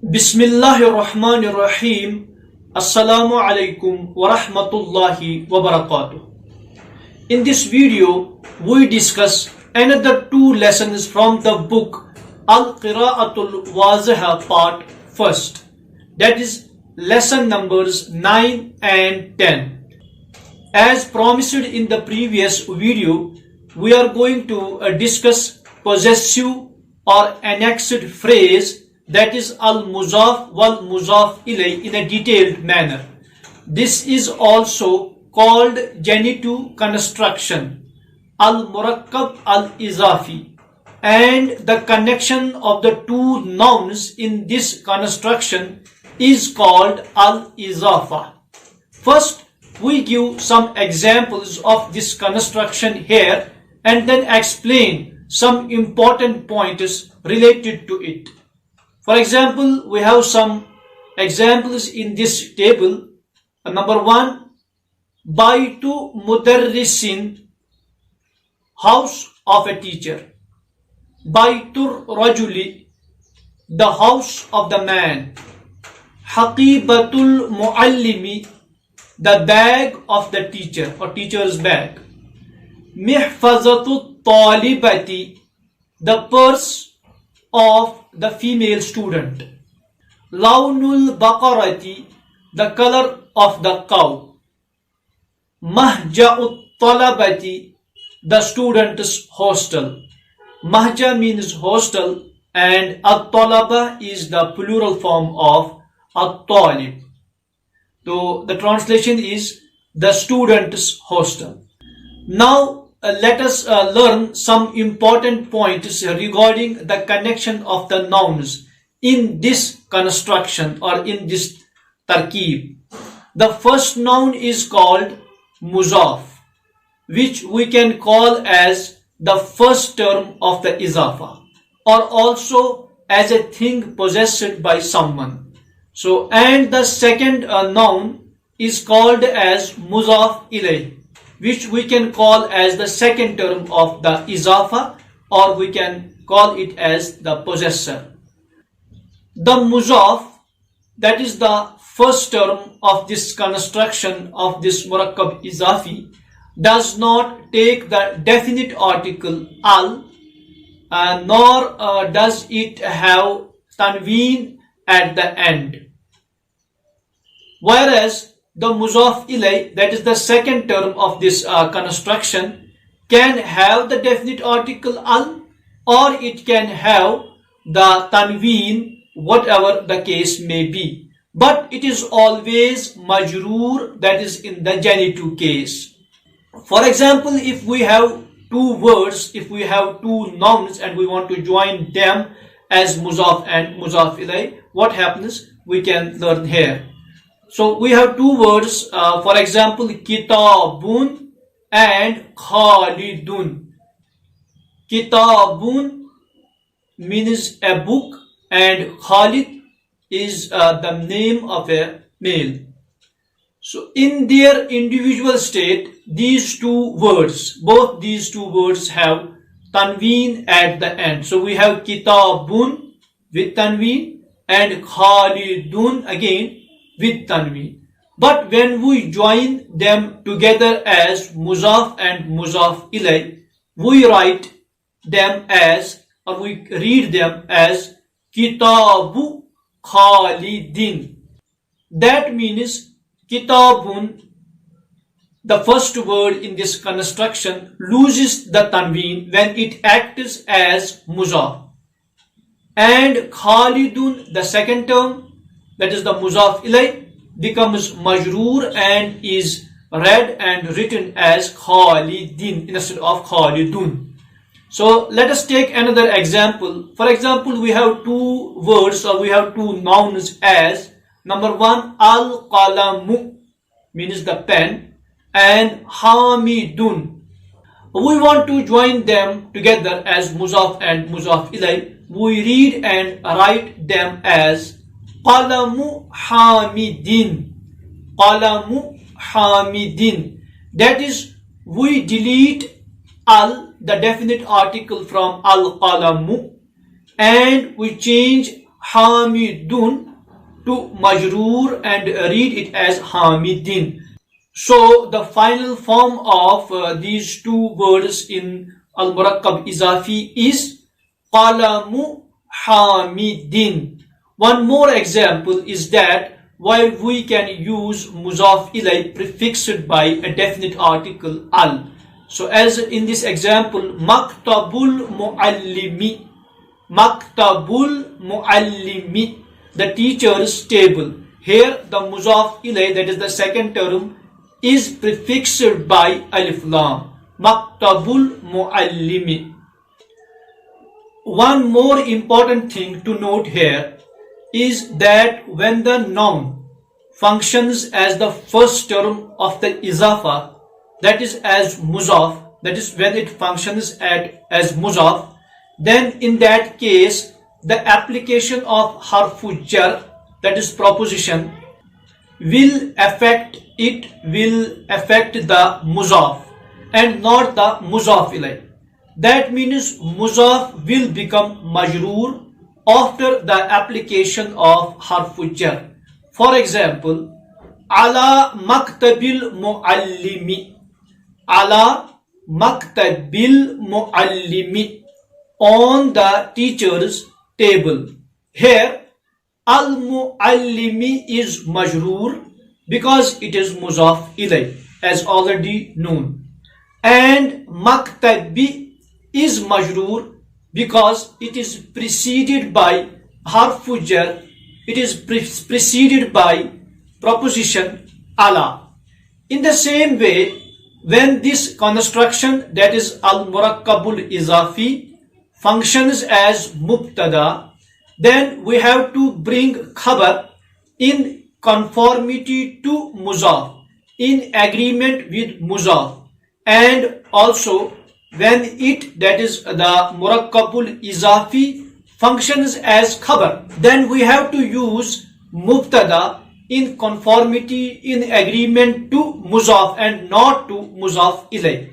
Bismillahirrahmanirrahim. Assalamu alaikum wa rahmatullahi wa barakatuh. In this video, we discuss another two lessons from the book Al-Qira'atul Waziha part 1st. That is lesson numbers 9 and 10. As promised in the previous video, we are going to discuss possessive or annexed phrase, that is al-muzaf wal-muzaf ilay, in a detailed manner. This is also called genitive construction, al-murakkab al-izafi, and the connection of the two nouns in this construction is called al-izafa. First, we give some examples of this construction here and then explain some important points related to it. For example, we have some examples in this table. Number 1, Baitu Mudarrisin, house of a teacher. Baitur Rajuli, the house of the man. Haqibatul Muallimi, the bag of the teacher or teacher's bag. Mihfazatul Talibati, the purse of the female student. Launul Baqarati, the color of the cow. Mahja'ut Talabati, the student's hostel. Mahja means hostel and at-talaba is the plural form of at-talib. So the translation is the student's hostel. Now let us learn some important points regarding the connection of the nouns in this construction or in this tarkib. The first noun is called muzaf, which we can call as the first term of the izafa, or also as a thing possessed by someone. So, and the second noun is called as muzaf ilay, which we can call as the second term of the izafa, or we can call it as the possessor. The muzaf, that is the first term of this construction of this murakkab izafi, does not take the definite article al, nor does it have tanween at the end. Whereas the muzaf ilay, that is the second term of this construction, can have the definite article al, or it can have the tanween, whatever the case may be. But it is always majroor, that is in the genitive case. For example, if we have two words, if we have two nouns and we want to join them as muzaf and muzaf ilay, what happens? We can learn here. So we have two words, for example, kitabun and khalidun. Kitabun means a book and Khalid is the name of a male. So in their individual state, these two words, both these two words have tanween at the end. So we have kitabun with tanween and khalidun again with tanween. But when we join them together as muzaf and muzaf ilay, we write them as, or we read them as kitabu khalidin. That means kitabun, the first word in this construction, loses the tanween when it acts as muzaf. And khalidun, the second term, that is the muzaf ilay, becomes majroor and is read and written as khalidin instead of khalidun. So let us take another example. For example, we have two words or we have two nouns as number 1, al-qalamu means the pen, and hamidun. We want to join them together as muzaf and muzaf ilay. We read and write them as qalamu hamidin. Qalamu hamidin. That is, we delete al, the definite article, from al-qalamu, and we change Hamidun to majroor and read it as Hamidin. So the final form of these two words in al-murakkab izafi is qalamu hamidin. One more example is that while we can use muzaf ilay prefixed by a definite article al. So as in this example, maktabul muallimi, maktabul muallimi, the teacher's table. Here the muzaf ilay, that is the second term, is prefixed by alif lam, maktabul muallimi. One more important thing to note here is that when the noun functions as the first term of the izafa, that is as muzaf, that is when it functions as muzaf, then in that case the application of harfu jar, that is proposition, will affect the muzaf and not the muzaf ilay. That means muzaf will become majroor after the application of harfu jar. For example, ala maktabil muallimi, ala maktabil muallimi, on the teacher's table. Here al muallimi is majroor because it is muzaf ilay, as already known, and maktabi is majroor because it is preceded by harfu jar, it is preceded by proposition ala. In the same way, when this construction, that is al-murakkabul izafi, functions as mubtada, then we have to bring khabar in conformity to muzaf, in agreement with muzaf, and also when it, that is the murakkabul izafi, functions as khabar, then we have to use mubtada in conformity, in agreement to muzaf and not to muzaf ilay.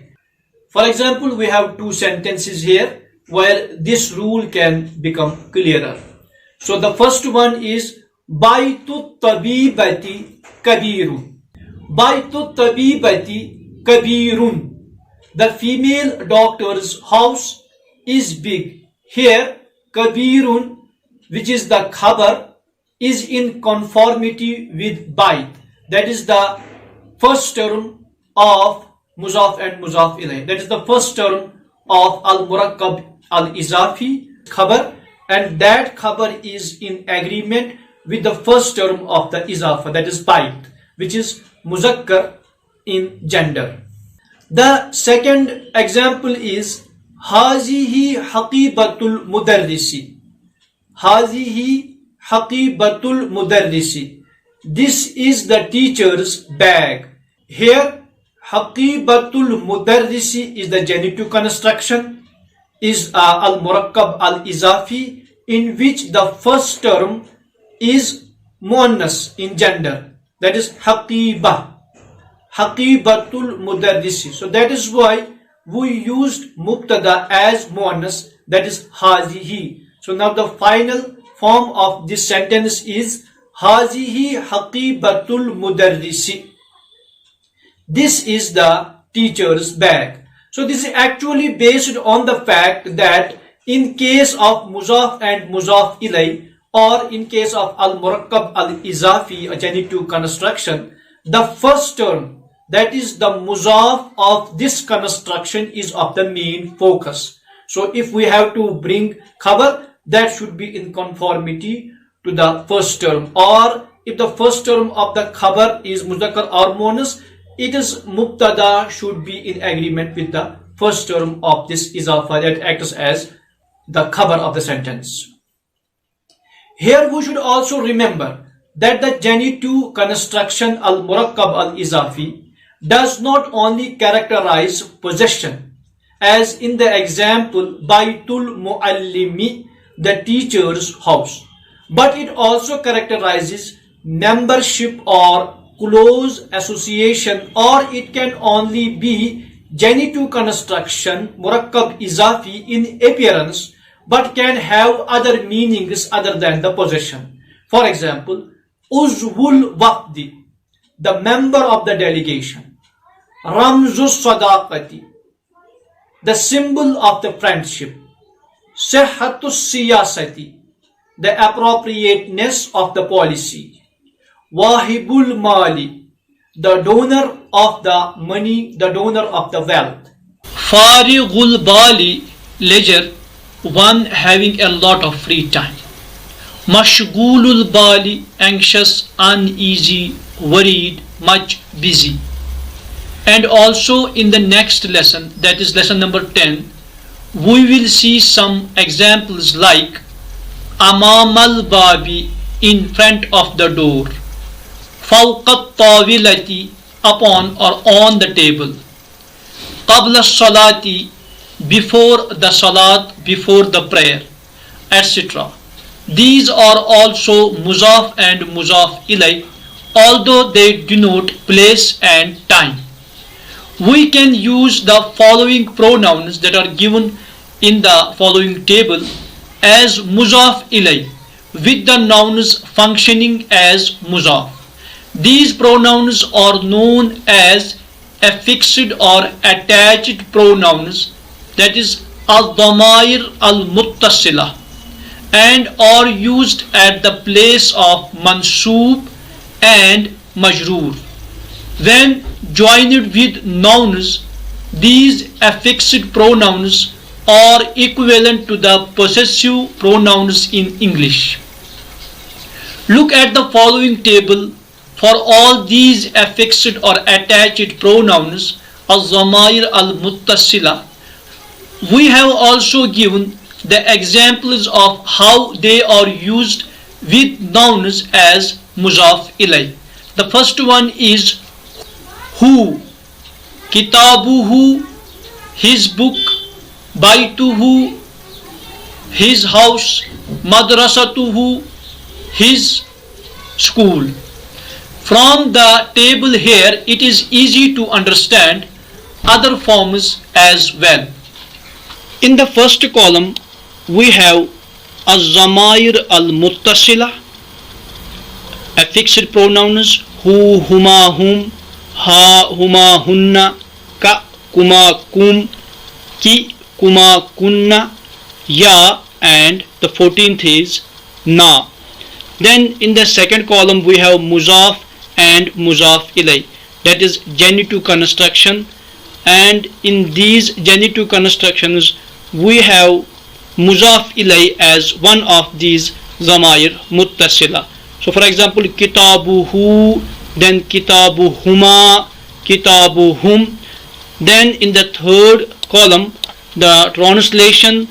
For example, we have two sentences here where this rule can become clearer. So the first one is Baytut tabibati kabirun. Baytut tabibati kabirun. The female doctor's house is big. Here kabirun, which is the khabar, is in conformity with bayt. That is the first term of muzaf and muzaf ilay. That is the first term of al-murakkab al-izafi khabar, and that khabar is in agreement with the first term of the izafa, that is bayt, which is muzakkar in gender. The second example is hazihi haqibatul mudarrisi. Hazihi haqibatul mudarrisi. This is the teacher's bag. Here haqibatul mudarrisi is the genitive construction, is al-murakkab al-izafi, in which the first term is muannas in gender, that is haqiba, haqibatul mudarrisi. So that is why we used mubtada as muannas, that is hazihi. So now the final form of this sentence is hazihi haqibatul mudarrisi. This is the teacher's bag. So this is actually based on the fact that in case of muzaf and muzaf ilay, or in case of al-murakkab al-izafi, a genitive construction, the first term, that is the muzaf of this construction, is of the main focus. So if we have to bring khabar, that should be in conformity to the first term, or if the first term of the khabar is muzakkar or muannas, it is mubtada should be in agreement with the first term of this izafa that acts as the khabar of the sentence. Here we should also remember that the genitive construction al-murakkab al-izafi does not only characterize possession, as in the example Baytul Muallimi, the teacher's house, but it also characterizes membership or close association, or it can only be genitive construction murakkab izafi in appearance but can have other meanings other than the possession. For example, Uzwul Waqdi, the member of the delegation. Ramzus Sadaqati, the symbol of the friendship. Sihhatus Siyasati, the appropriateness of the policy. Wahibul Mali, the donor of the money, the donor of the wealth. Farighul Bali, leisure, one having a lot of free time. Mashgulul Bali, anxious, uneasy, worried, much busy. And also in the next lesson, that is lesson number 10, we will see some examples like Amam al-Babi, in front of the door. Fawqat tawilati, upon or on the table. Qabla salati, before the salat, before the prayer, etc. These are also muzaf and muzaf ilay, although they denote place and time. We can use the following pronouns that are given in the following table as muzaf ilay, with the nouns functioning as muzaf. These pronouns are known as affixed or attached pronouns, that is al-dhamair al-muttasila, and are used at the place of mansoob and majroor. When joined with nouns, these affixed pronouns are equivalent to the possessive pronouns in English. Look at the following table for all these affixed or attached pronouns al-dhamair al-muttasila. We have also given the examples of how they are used with nouns as muzaf ilay. The first one is who, kitabuhu, his book, baituhu, his house, madrasatuhu, his school. From the table here, it is easy to understand other forms as well. In the first column, we have az-zamair al-muttasila, affixed pronouns hu, huma, hum, ha, huma, hunna, ka, kuma, kum, ki, kuma, kunna, ya, and the 14th is na. Then in the second column we have muzaf and muzaf ilay, that is genitive construction, and in these genitive constructions we have muzaf ilay as one of these zamair muttasila. So for example, kitabuhu, then kitabuhuma, kitabuhum. Then in the third column, the translation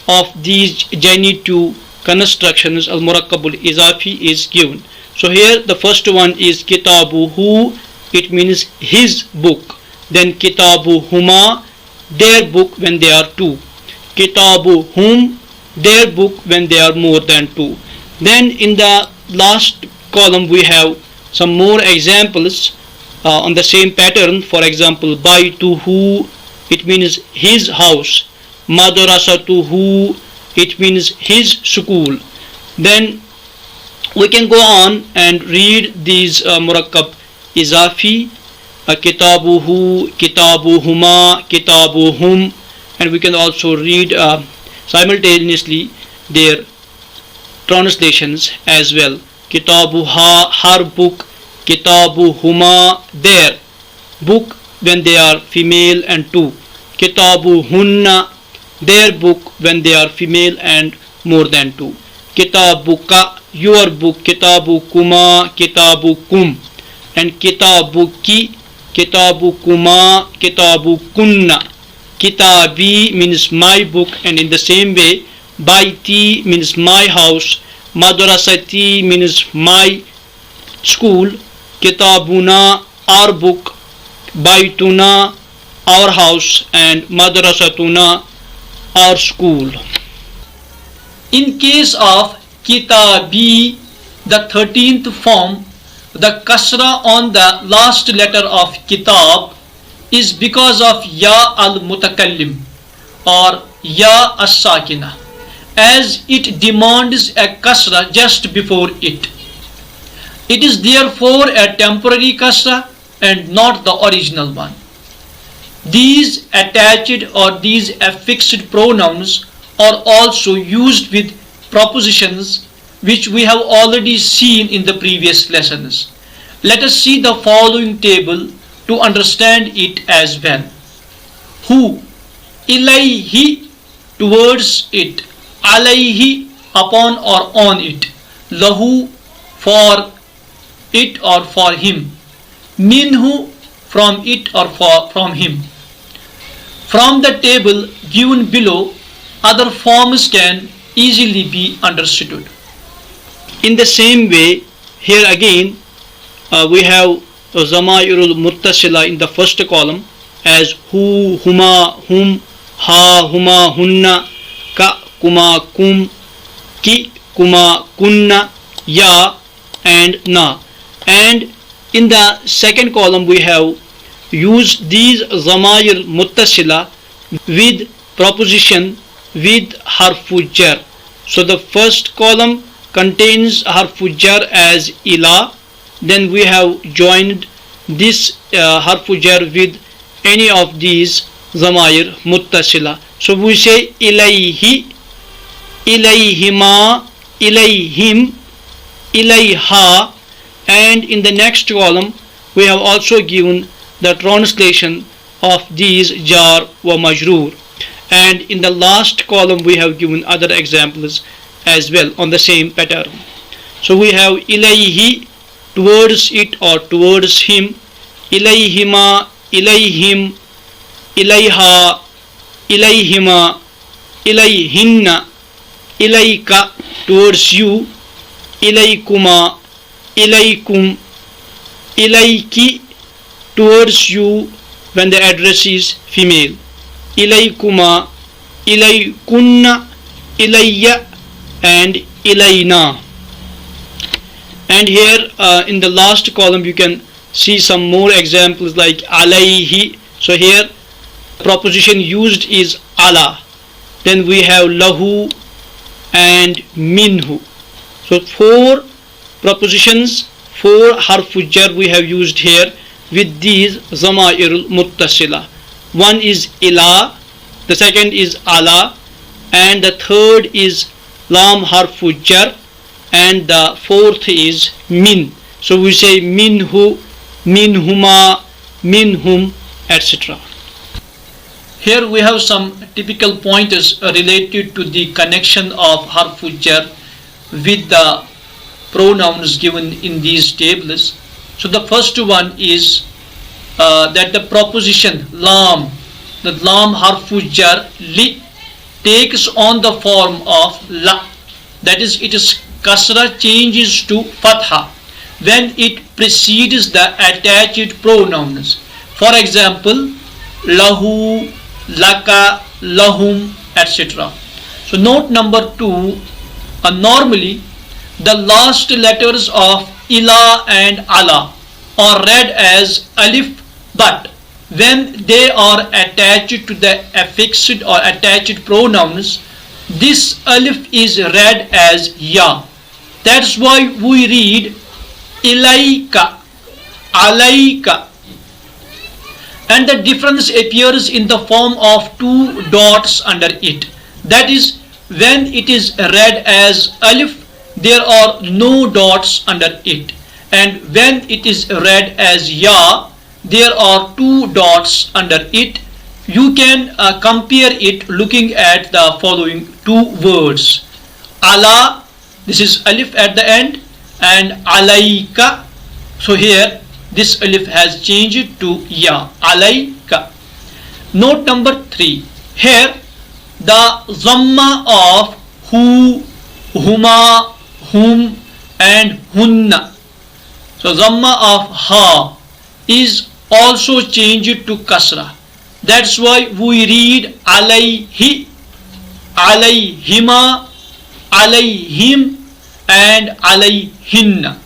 of these genitive constructions al-murakkabul izafi is given. So here the first one is kitabuhu, it means his book. Then kitabuhuma, their book when they are two. Kitabuhum, their book when they are more than two. Then in the last column we have some more examples on the same pattern. For example, baituhu, it means his house. Madrasatuhu, it means his school. Then we can go on and read these murakkab izafi, kitabuhu, kitabuhuma, kitabuhum, and we can also read simultaneously their translations as well. Kitabuha, her book, kitabuhuma, their book when they are female and two. Kitabuhunna, their book when they are female and more than two. Kitabuka, your book. Kitabukuma, kitabukum, and kitabuki, kitabukuma, kitabukunna. Kitabi means my book, and in the same way baiti means my house, madrasati means my school, kitabuna, our book, baituna, our house, and madrasatuna, our school. In case of kitabi, the 13th form, the kasra on the last letter of kitab is because of ya al-mutakallim or ya as-sakina, as it demands a kasra just before it. It is therefore a temporary kasra and not the original one. These attached or these affixed pronouns are also used with propositions which we have already seen in the previous lessons. Let us see the following table to understand it as well. Who, ilayhi, towards it, alayhi, upon or on it, lahu, for it or for him, minhu, from it or from him. From the table given below, other forms can easily be understood. In the same way, here again we have Zamairul Muttasila in the first column as hu, huma, hum, ha, huma, hunna, ka, kuma, kum, ki, kuma, kunna, ya and na. And in the second column we have used these Zamair Muttasila with proposition with harfu jar. So the first column contains harfu jar as ila, then we have joined this harfu jar with any of these Zamair Muttasila. So we say ilayhi, ilayhima, ilayhim, ilayha, and in the next column we have also given the translation of these jar wa majroor, and in the last column we have given other examples as well on the same pattern. So we have ilayhi, towards it or towards him, ilayhima, ilayhim, ilayha, ilayhima, ilayhinna, ilayka, towards you, ilaykuma, ilaykum, ilayki, towards you when the address is female, ilaykuma, ilaykunna, ilayya and ilayna. And here in the last column you can see some more examples like alayhi. So here proposition used is ala, then we have lahu and minhu. So four propositions, four harfu jar we have used here with these Zamairul Muttasila. One is ila, the second is ala, and the third is lam harfu jar, and the fourth is min. So we say minhu, minhuma, minhum, etc. Here we have some typical pointers related to the connection of harfu jar with the pronouns given in these tables. So the first one is that the proposition lam, the lam harfu jar li, takes on the form of la, that is its kasra changes to fatha when it precedes the attached pronouns. For example, lahu, laka, lahum, etc. So note number 2, normally the last letters of ila and ala are read as alif, but when they are attached to the affixed or attached pronouns, this alif is read as ya. That's why we read ilayka, alayka, and the difference appears in the form of two dots under it. That is, when it is read as alif, there are no dots under it, and when it is read as ya, there are two dots under it. You can compare it looking at the following two words. Ala, this is alif at the end, and alayka. So here this alif has changed to ya, alayka. Note number 3. Here the zamma of hu, huma, hum and hunna. So zamma of ha is also changed to kasra. That's why we read alayhi, alayhima, alayhim and alayhinna.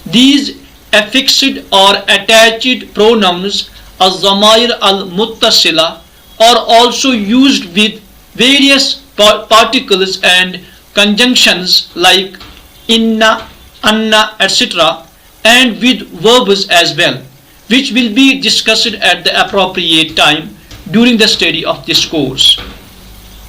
These affixed or attached pronouns as Zamair al-Muttasila are also used with various particles and conjunctions like inna, anna, etc., and with verbs as well, which will be discussed at the appropriate time during the study of this course.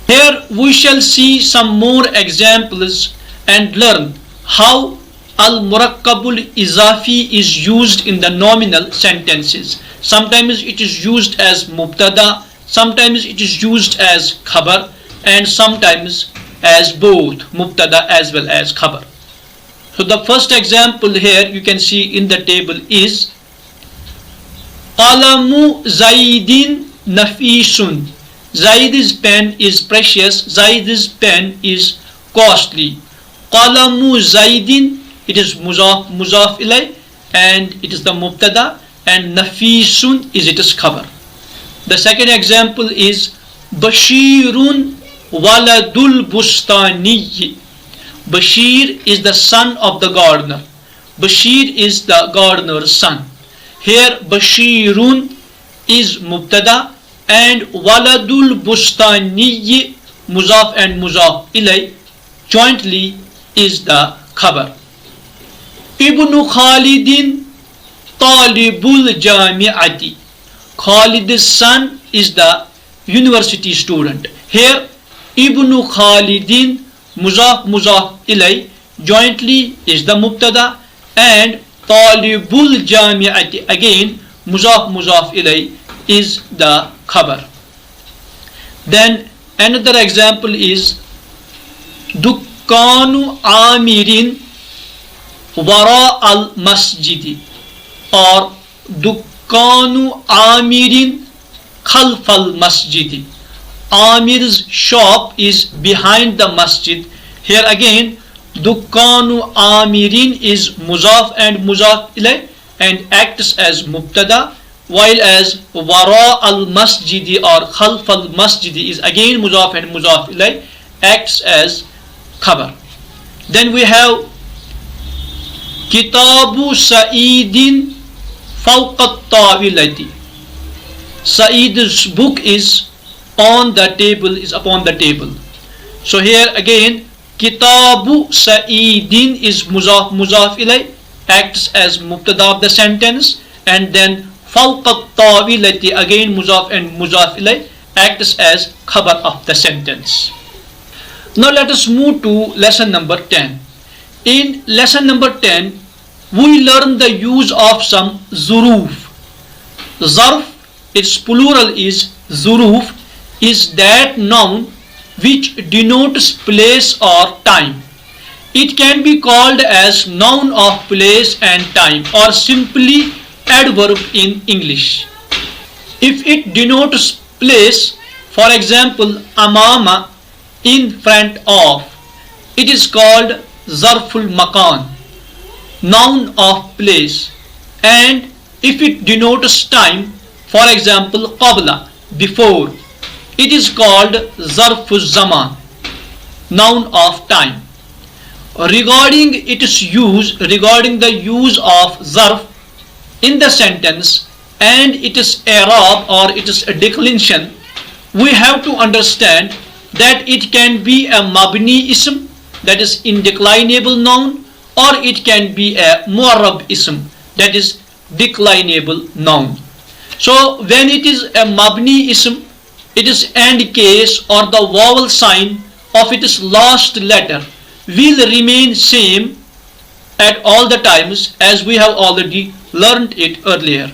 Here we shall see some more examples and learn how al-murakkabul izafi is used in the nominal sentences. Sometimes it is used as mubtada, sometimes it is used as khabar, and sometimes as both mubtada as well as khabar. So the first example here you can see in the table is Qalamu Zaidin Nafisun. Zaid's pen is precious, Zaid's pen is costly. Qalamu Zaidin, it is muzaf ilay, and it is the mubtada, and Nafisun is its khabar. The second example is Bashirun Waladul Bustani. Bashir is the son of the gardener. Bashir is the gardener's son. Here Bashirun is mubtada and Waladul Bustani, muzaf and muzaf ilay, jointly is the khabar. Ibn Khalidin Talibul Jami'ati. Khalid's son is the university student. Here Ibn Khalidin muzaf ilay, jointly is the mubtada, and Talibul Jami'ati, again muzaf ilay, is the khabar. Then another example is Dukkanu Amirin Wara al Masjidi, or Dukkanu Amirin Khalf al Masjidi. Amir's shop is behind the masjid. Here again Dukkanu Amirin is muzaf and muzaf ilay and acts as mubtada, while as Wara al Masjidi or Khalf al Masjidi is again muzaf and muzaf ilay, acts as khabar. Then we have Kitabu Sa'idin Fawqa Tawilati. Sa'id's book is on the table, is upon the table. So here again Kitabu Sa'idin is muzaf ilay, acts as mubtada of the sentence, and then Fawqa Tawilati, again muzaf and muzaf ilay, acts as khabar of the sentence. Now let us move to lesson number 10. In lesson number 10 we learn the use of some zuruf. Zarf, its plural is zuruf, is that noun which denotes place or time. It can be called as noun of place and time, or simply adverb in English. If it denotes place, for example amama, in front of, it is called zarful makan, noun of place. And if it denotes time, for example qabla, before, it is called zarful zaman, noun of time. Regarding its use, regarding the use of zarf in the sentence and its i'rab or its declension, we have to understand that it can be a mabni ism, that is indeclinable noun, or it can be a mu'arrab ism, that is declinable noun. So when it is a mabni ism, its end case or the vowel sign of its last letter will remain same at all the times, as we have already learned it earlier.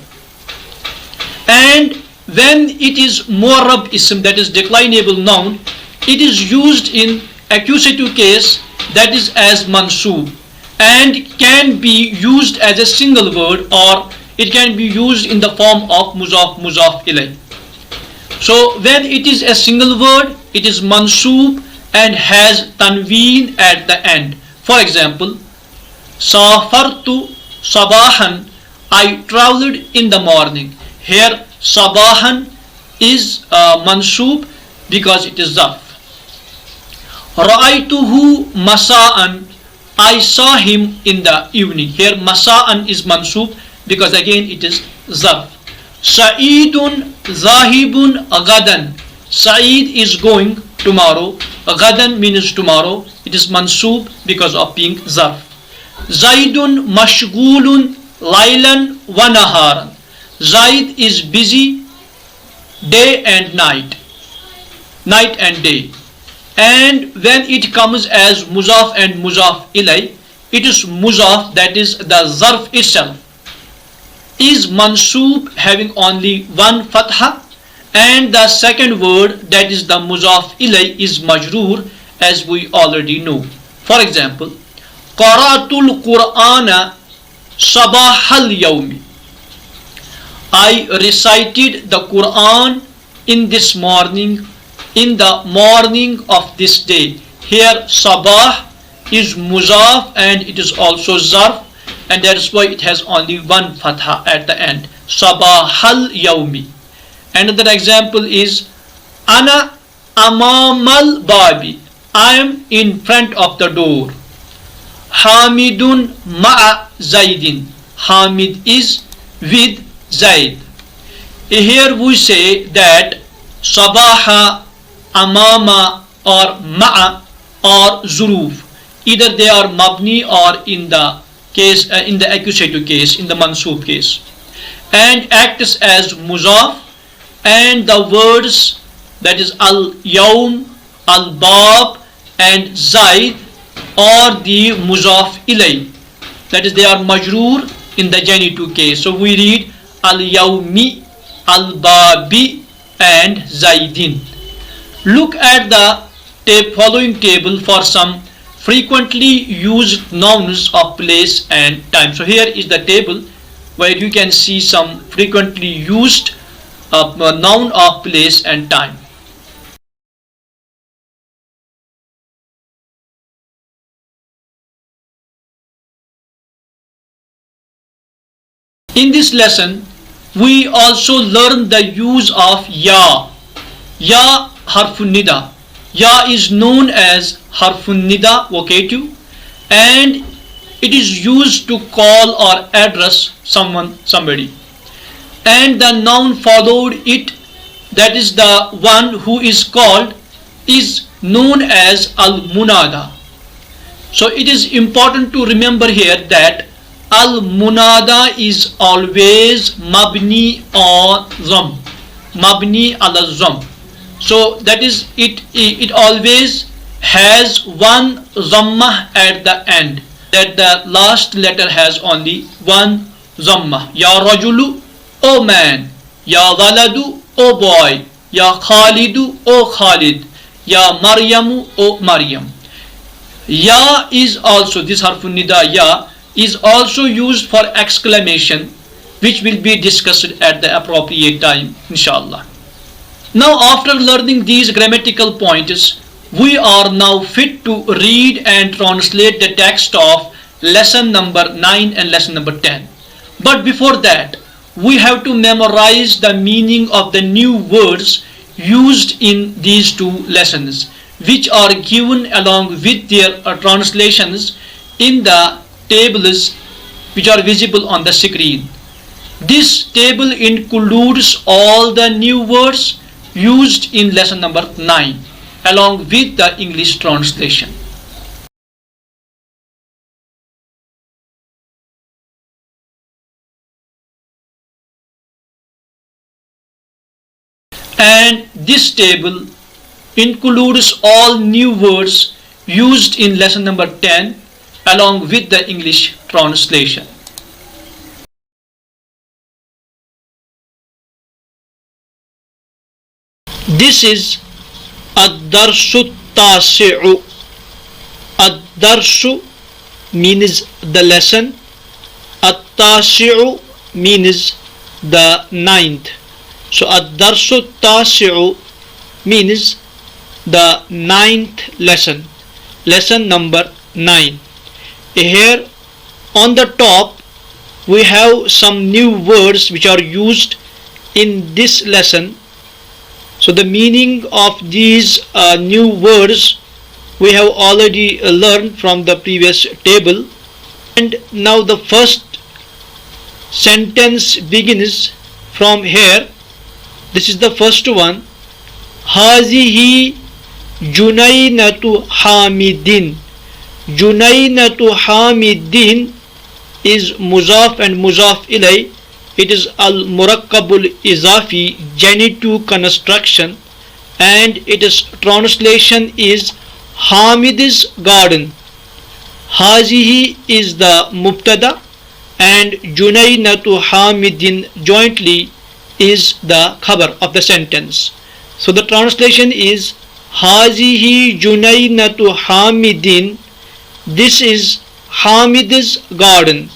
And when it is mu'arrab ism, that is declinable noun, it is used in accusative case, that is as mansub, and can be used as a single word, or it can be used in the form of muzaf ilay. So when it is a single word, it is mansub and has tanween at the end. For example, safartu sabahan, I traveled in the morning. Here sabahan is mansub because it is zarf. Ra'aytuhu masa'an, I saw him in the evening. Here masa'an is mansub because again it is zarf. Sa'idun zahibun agadan, Sa'id is going tomorrow. Gadan means tomorrow. It is mansoob because of being zarf. Zaidun mashgulun laylan wa naharan. Zaid is busy day and night, night and day. And when it comes as muzaf and muzaf ilay, it is muzaf, that is the zarf itself, is mansoob having only one fatha, and the second word, that is the muzaf ilay, is majroor, as we already know. For example, qara'atul Qur'ana sabahal yawmi. I recited the Quran in this morning, in the morning of this day. Here sabah is muzaf and it is also zarf, and that is why it has only one fatha at the end. Sabahal yawmi. Another example is ana amamal babi. I am in front of the door. Hamidun ma'a Zaidin. Hamid is with Zaid. Here we say that sabaha, amama or ma'a or zuruf, either they are mabni or in the case in the accusative case, in the mansoob case, and acts as muzaf, and the words, that is al yawm, al bab and Zaid, or the muzaf ilay, that is they are majroor in the genitive case. So we read al yawmi, al babi and Zaidin. Look at the following table for some frequently used nouns of place and time. So here is the table where you can see some frequently used noun of place and time. In this lesson, we also learn the use of ya. Ya harfun nida. Ya is known as harfun nida vocative, and it is used to call or address someone, somebody. And the noun followed it, that is the one who is called, is known as al-munada. So it is important to remember here that al-munada is always mabni on zam, mabni ala zam. So that is it always has one zammah at the end, that the last letter has only one zammah. Ya rajulu, O man. Ya waladu, O boy. Ya khalidu, O Khalid. Ya maryamu, O Maryam. Ya is also, this harfun nida ya is also used for exclamation, which will be discussed at the appropriate time, inshallah. Now, after learning these grammatical points, we are now fit to read and translate the text of lesson number 9 and lesson number 10. But before that, we have to memorize the meaning of the new words used in these two lessons, which are given along with their translations in the tables which are visible on the screen. This table includes all the new words used in lesson number 9 along with the English translation. And this table includes all new words used in lesson number 10 along with the English translation. This is ad-darsu tasi'u. Ad-darsu means the lesson. At-tasi'u means the ninth. So ad-darsu tasi'u means the ninth lesson, lesson number 9. Here on the top we have some new words which are used in this lesson. So the meaning of these new words we have already learned from the previous table. And now the first sentence begins from here. This is the first one. Hazihi Junaynatu Hamidin. Junaynatu Hamidin is muzaf and muzaf ilay. It is al-murakkabul izafi genitive construction, and its translation is Hamid's garden. Hazihi is the mubtada and Junaynatu Hamidin jointly is the khabar of the sentence. So the translation is Hazihi Junaynatu Hamidin. This is Hamid's garden.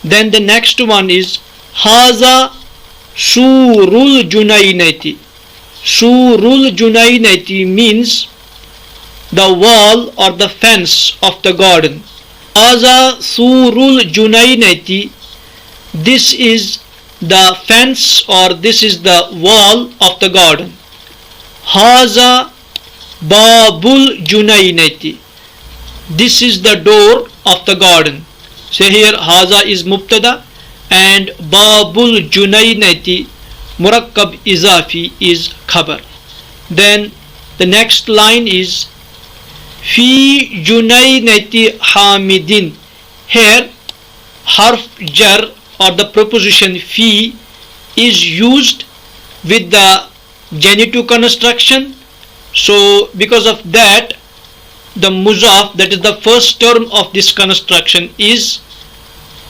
Then the next one is Haza Surul Junaynati. Surul Junaynati means the wall or the fence of the garden. Haza Surul Junaynati. This is the fence or this is the wall of the garden. Haza Babul Junaynati. This is the door of the garden. So here Haza is mubtada and Babul Junaynati murakkab izafi is khabar. Then the next line is Fi Junaynati Hamidin. Here harf jar or the preposition fi is used with the genitive construction. So because of that, the muzaf, that is the first term of this construction, is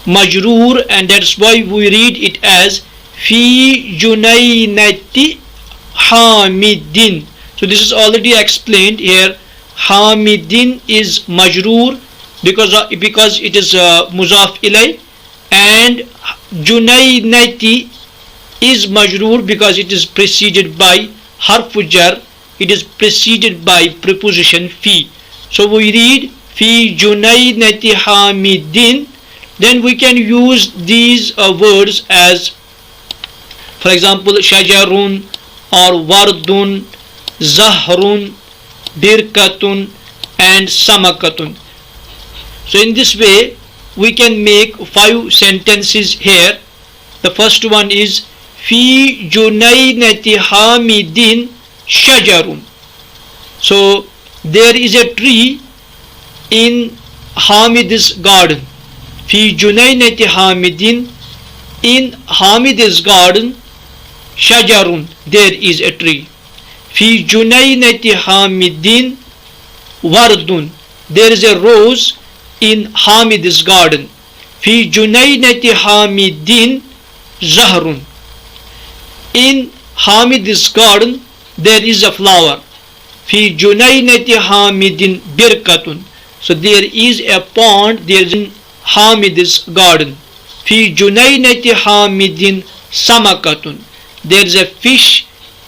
majroor, and that's why we read it as Fi Junaynati Hamidin. So this is already explained here. Hamidin is majroor because it is muzaf ilay, and Junaynati is majroor because it is preceded by harfu jar. It is preceded by preposition fi. So we read Fi Junaynati Hamidin. Then we can use these words as, for example, shajarun or wardun, zahrun, birkatun and samakatun. So in this way we can make 5 sentences here. The first one is Fi Junaynati Hamidin shajarun. So there is a tree in Hamid's garden. Fi Junaynati Hamidin, in Hamid's garden, shajarun, there is a tree. Fi Junaynati Hamidin wardun, there is a rose in Hamid's garden. Fi Junaynati Hamidin zahrun, in Hamid's garden there is a flower. Fi Junaynati Hamidin birkatun, so there is a pond, there is in Hamid's garden. Fi Junaynati Hamidin samakatun, there is a fish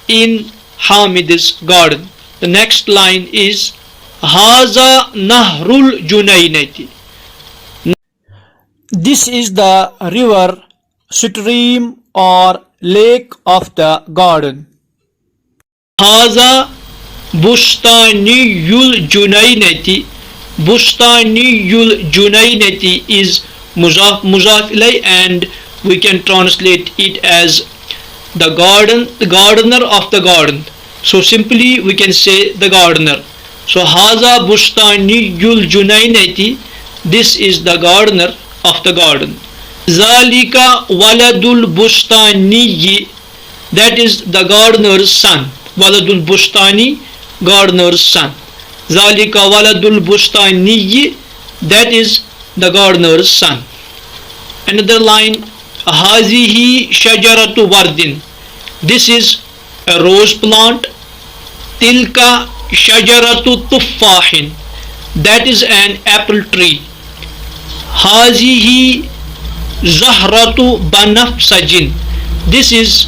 in Hamid's garden. The next line is Haza Nahrul Junaynati. This is the river, stream or lake of the garden. Haza Bustaniyul Junaynati. Bustaniyul Junaynati is muzaf ilay, and we can translate it as the garden, the gardener of the garden. So simply we can say the gardener. So Haza Bustaniyul Junaynati, this is the gardener of the garden. Zalika Waladul Bustaniyi, that is the gardener's son. Waladul Bustani, gardener's son. Zalika Waladul Bustaniyi, that is the gardener's son. Another line, Hazihi Shajaratu Wardin, this is a rose plant. Tilka Shajaratu Tuffahin, that is an apple tree. Hazihi Zahratu Banafsajin, this is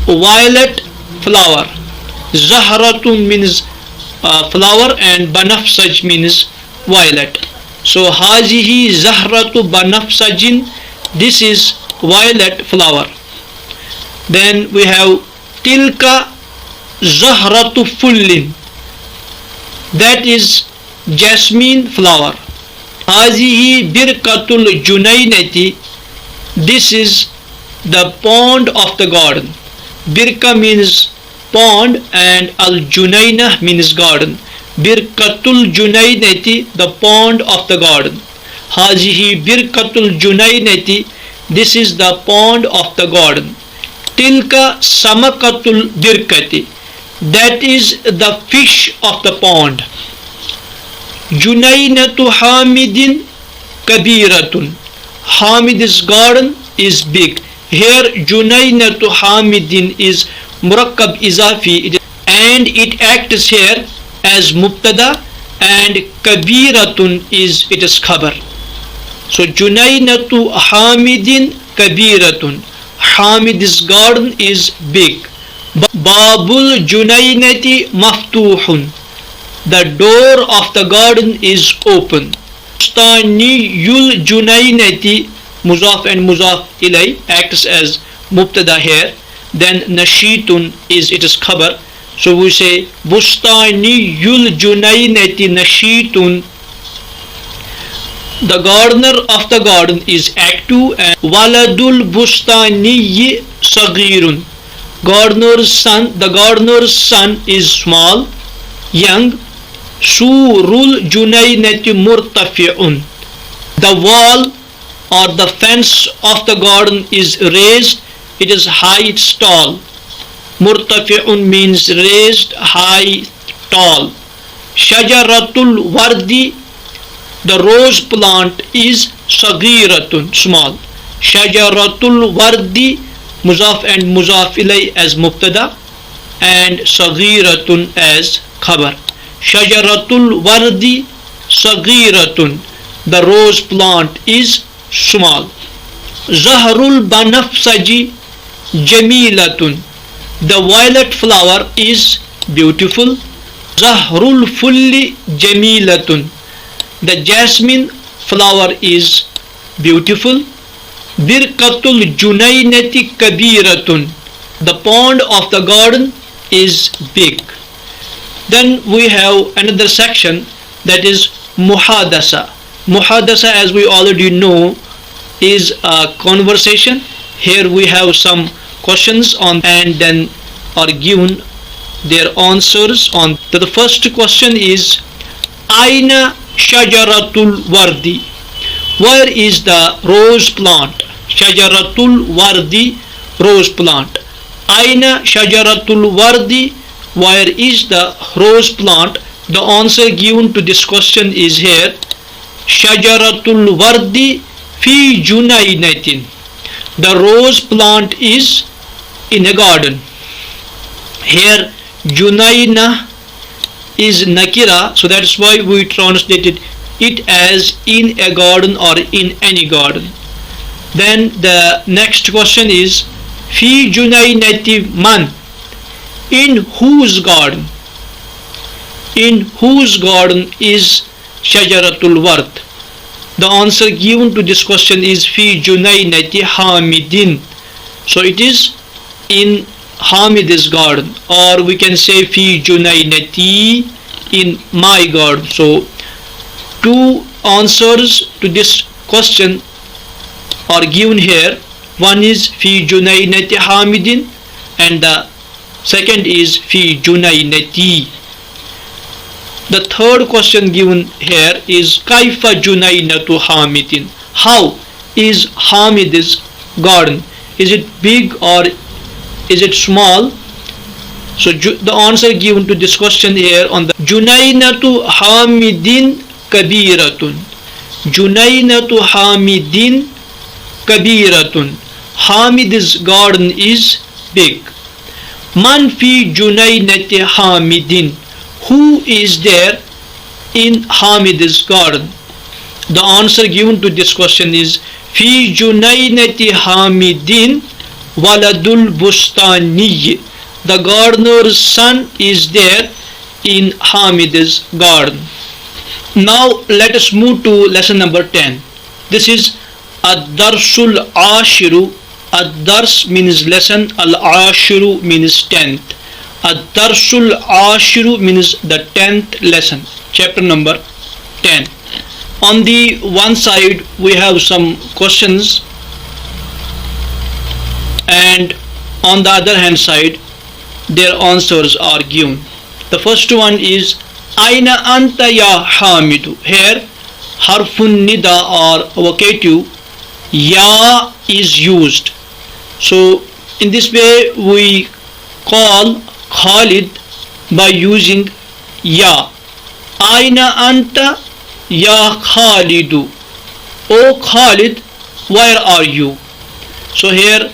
violet flower. Zahratu means flower and Banafsaj means violet. So Hazihi Zahratu Banafsajin, this is violet flower. Then we have Tilka Zahratu Fullin, that is jasmine flower. Hazihi Birkatul Junaynati, this is the pond of the garden. Birka means pond, and al-Junaynah means garden. Birkatul Junaynati, the pond of the garden. Hazihi Birkatul Junaynati, this is the pond of the garden. Tilka Samakatul Birkati, that is the fish of the pond. Junaynatu Hamidin Kabiratun, Hamid's garden is big. Here Junaynatu Hamidin is Murakkab Izafi, and it acts here as Mubtada, and Kabiratun is its khabar. So Junaynatu Hamidin Kabiratun, Hamid's garden is big. Babul Junaynati Maftuhun, the door of the garden is open. Bustaniyul Junaynati, Muzaf and Muzaf ilay acts as Mubtada here. Then Nashitun is its khabar. So we say Bustaniyul Junaynati Nashitun, the gardener of the garden is active. And Waladul Bustaniyi Sagirun, gardener's son, the gardener's son is small, young. Surul Junaynati Murtafi'un, the wall or the fence of the garden is raised, it is high, it's tall. Murtafi'un means raised, high, tall. Shajaratul Wardi, the rose plant is Sagiratun, small. Shajaratul Wardi, Muzaf and Muzaf ilay as Mubtada, and Sagiratun as Khabar. Shajaratul Wardi Sagiratun, the rose plant is small. Zahrul Banafsaji Jamilatun, the violet flower is beautiful. Zahrul Fulli Jamilatun, the jasmine flower is beautiful. Birkatul Junaynati Kabiratun, the pond of the garden is big. Then we have another section, that is Muhadasa. Muhadasa, as we already know, is a conversation. Here we have some questions on, and then are given their answers on. The first question is Aina Shajaratul Wardi, where is the rose plant? Shajaratul Wardi, rose plant. Aina Shajaratul Wardi, where is the rose plant? The answer given to this question is here Shajaratul Wardi fi Junaynatin, the rose plant is in a garden. Here Junayna is Nakira, so that's why we translated it as in a garden or in any garden. Then the next question is Fi Junaynati Man, in whose garden? In whose garden is Shajaratul Ward? The answer given to this question is Fi Junaynati Hamidin. So it is in Hamid's garden, or we can say Fi Junaynati, in my garden. So two answers to this question are given here. One is Fi Junaynati Hamidin, and the second is Fi Junaynati. The third question given here is Kaifa Junaynatu Hamidin, how is Hamid's garden? Is it big or is it small? So the answer given to this question here on the Junaynatu Hamidin Kabiratun. Junaynatu Hamidin Kabiratun. Hamid's garden is big. Man fi Junaynati Hamidin, who is there in Hamid's garden? The answer given to this question is Fi Junaynati Hamidin Waladul Bustani, the gardener's son is there in Hamid's garden. Now let us move to lesson number 10. This is Ad-Darsul Ashiru. Ad-Dars means lesson, Al-Ashiru means 10th. Ad-Darsul Ashiru means the 10th lesson, chapter number 10. On the one side we have some questions, and on the other hand side their answers are given. The first one is Aina anta ya Hamidu. Here harfun nida or vocative ya is used. So in this way we call Khalid by using ya. Aina anta ya Khalidu. O Khalid, where are you? So here,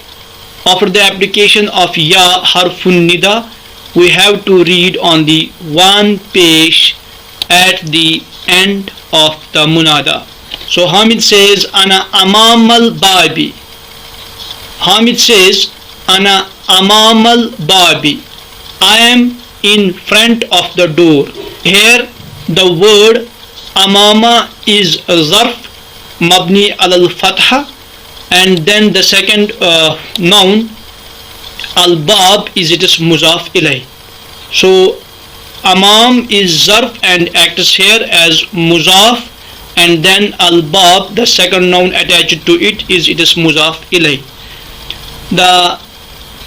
after the application of ya harfun nida, we have to read on the one page at the end of the munada. So Hamid says ana amamal babi. Hamid says ana amamal babi. I am in front of the door. Here the word amama is a zarf mabni al fatha, and then the second noun al bab is muzaf ilay. So amam is zarf and acts here as muzaf, and then al bab, the second noun attached to it, is muzaf ilay. The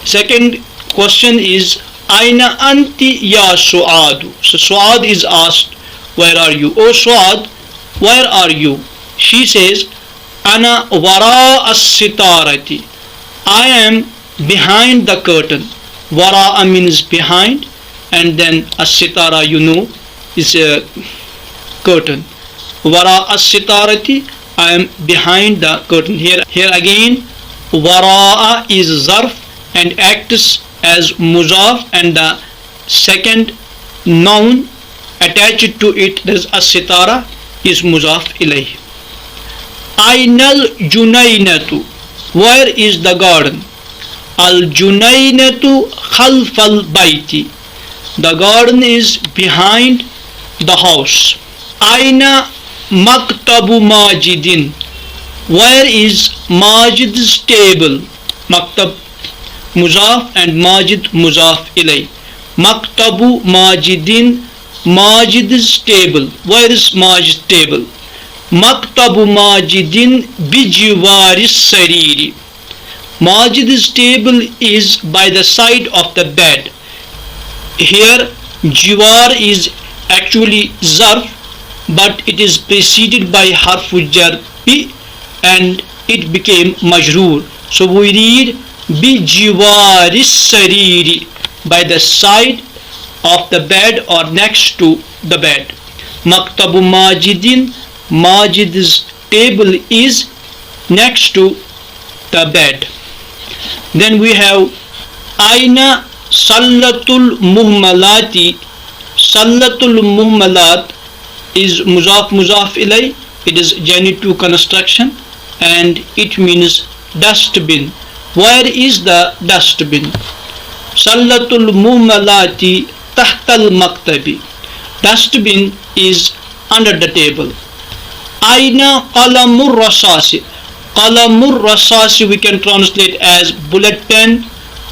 second question is Aina anti ya Suadu. So Suad is asked, where are you? O Suad, where are you? She says Ana wara as-sitarati. I am behind the curtain. Wara means behind, and then as-sitara, you know, is a curtain. Wara as-sitarati, I am behind the curtain. Here again wara is zarf and acts as muzaf, and the second noun attached to it, that is as-sitara, is muzaf ilayh. Ainal junaynatu. Where is the garden? Al junaynatu khalfal bayti. The garden is behind the house. Aina maktabu majidin. Where is Majid's table? Maktab muzaf and Majid muzaf ilay. Maktabu majidin, Majid's table. Where is Majid's table? Maktabu majidin bijiwaris sariri. Majid's table is by the side of the bed. Here jiwar is actually zarf, but it is preceded by harfu jar bi, and it became majroor. So we read bijiwaris sariri, by the side of the bed or next to the bed. Maktabu majidin, Majid's table is next to the bed. Then we have Aina sallatul muhmalati. Sallatul muhmalat is muzaf ilay. It is genitive construction and it means dustbin. Where is the dustbin? Sallatul muhmalati tahtal maktabi. Dustbin is under the table. Aina qalamur rasasi. Qalamur rasasi we can translate as bullet pen,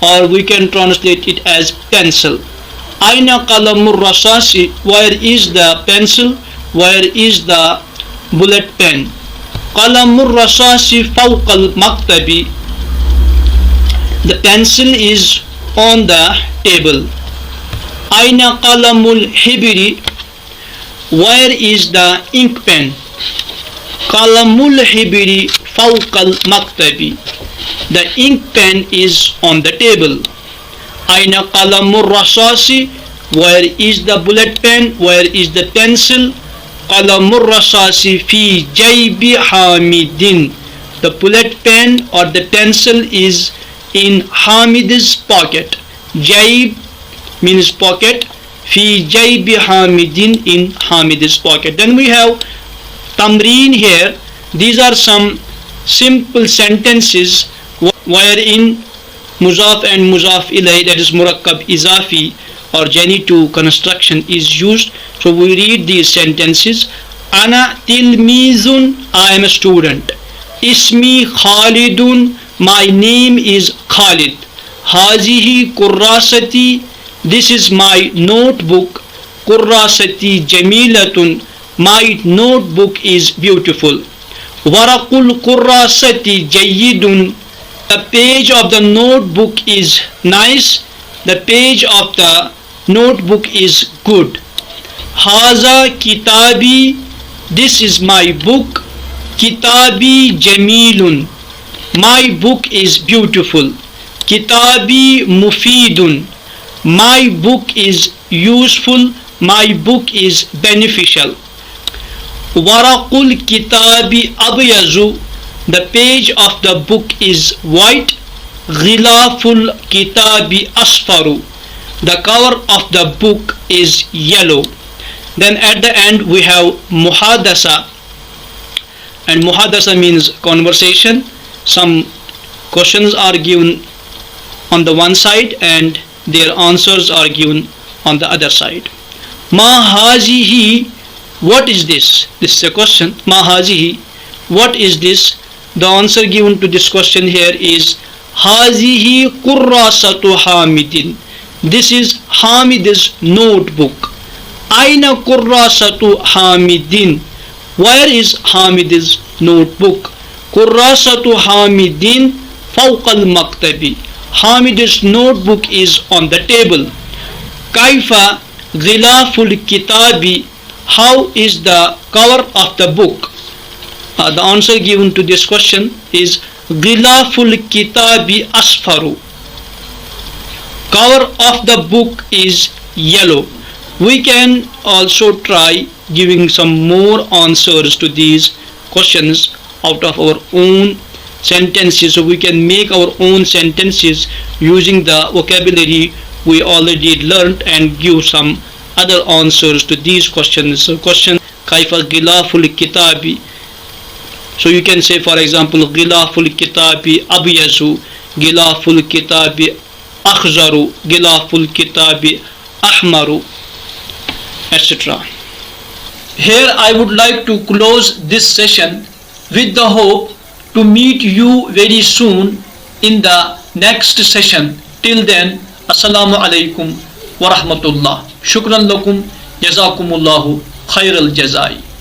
or we can translate it as pencil. Aina qalamur rasasi. Where is the pencil? Where is the bullet pen? Qalamur rasasi fawqal maktabi. The pencil is on the table. Aina qalamul hibri. Where is the ink pen? Qalamul hibri fawqal maktabi. The ink pen is on the table. Aina qalamur rasasi. Where is the bullet pen? Where is the pencil? Qalamur rasasi fi jaybi Hamidin. The bullet pen or the pencil is in Hamid's pocket. Jayb means pocket. Fi jaybi Hamidin, in Hamid's pocket. Then we have tamreen here. These are some simple sentences wherein muzaf and muzaf ilay, that is murakkab izafi or genitive construction, is used. So we read these sentences. Ana tilmizun, I am a student. Ismi Khalidun, my name is Khalid. Hazihi kurrasati, this is my notebook. Kurrasati jamilatun, my notebook is beautiful. Waraqul kurrasati jayyidun, the page of the notebook is nice. the page of the notebook is good. Haza kitabi, this is my book. Kitabi jamilun, my book is beautiful. Kitabi mufidun, my book is useful, my book is beneficial. Waraqul kitabi abyazu, the page of the book is white. Ghilaful kitabi asfaru, the cover of the book is yellow. Then at the end we have muhadasa, and muhadasa means conversation. Some questions are given on the one side and their answers are given on the other side. Ma hazihi, what is this? This is a question. Ma hazihi, what is this? The answer given to this question here is hazihi kurrasatu hamidin. This is Hamid's notebook. Aina kurrasatu hamidin, where is Hamid's notebook? Kurrasatu hamidin fawqal maktabi, Hamid's notebook is on the table. Kaifa ghilaful kitabi, how is the cover of the book? The answer given to this question is ghilaful kitabi asfaru, cover of the book is yellow. We can also try giving some more answers to these questions out of our own sentences, so we can make our own sentences using the vocabulary we already learned and give some other answers to these questions. So question kaifa ghilaful kitabi, so you can say for example ghilaful kitabi abyazu, ghilaful kitabi akhzaru, ghilaful kitabi ahmaru, etc. Here I would like to close this session with the hope to meet you very soon in the next session. Till then, Assalamu alaikum wa rahmatullah. Shukran lakum, jazakumullahu khairal jazai.